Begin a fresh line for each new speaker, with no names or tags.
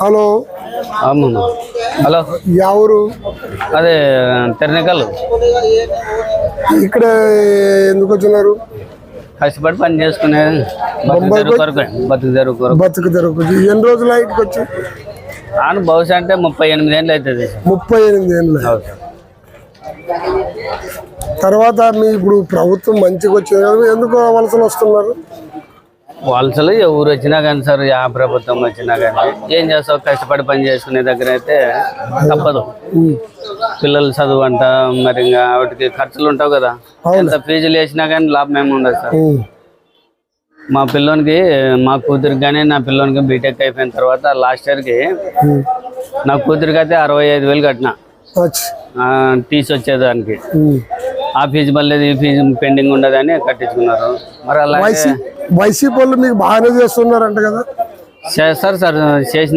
Hello
hello
ఎవరు?
అదే తెరనికలు
ఇక్కడ ఎందుకు వచ్చినారు?
కష్టపడి పని చేసుకునే
బతుకు తెరుకు ఎన్ని రోజులు ఇటుకు వచ్చి?
బహుశా అంటే 38 ఏళ్ళు అవుతుంది.
38 ఏళ్ళు. తర్వాత మీ ఇప్పుడు ప్రభుత్వం మంచిగా వచ్చింది కదా, ఎందుకు వలసలు వస్తున్నారు?
వలసలు ఎవరు వచ్చినా కానీ సార్, ఆ ప్రభుత్వం వచ్చినా కానీ ఏం చేస్తావు, కష్టపడి పని చేసుకునే దగ్గర అయితే తప్పదు. పిల్లలు చదువు అంట, మరి ఇంకా వాటికి ఖర్చులు ఉంటావు కదా, ఎంత ఫీజులు వేసినా కానీ లాభం ఏమి ఉండదు సార్. మా పిల్లోనికి, మా కూతురికి కానీ నా పిల్లోనికి బీటెక్ అయిపోయిన తర్వాత లాస్ట్ ఇయర్కి నా కూతురికి అయితే 65,000 కట్టిన టీసీ వచ్చేదానికి. ఆ ఫీజు పర్లేదు, ఈ ఫీజు పెండింగ్ ఉండదని కట్టించుకున్నారు. మరి అలాగే
వైసీపీ వాళ్ళు మీకు బాగానే చేస్తున్నారంట కదా?
చేస్తారు సార్, చేసిన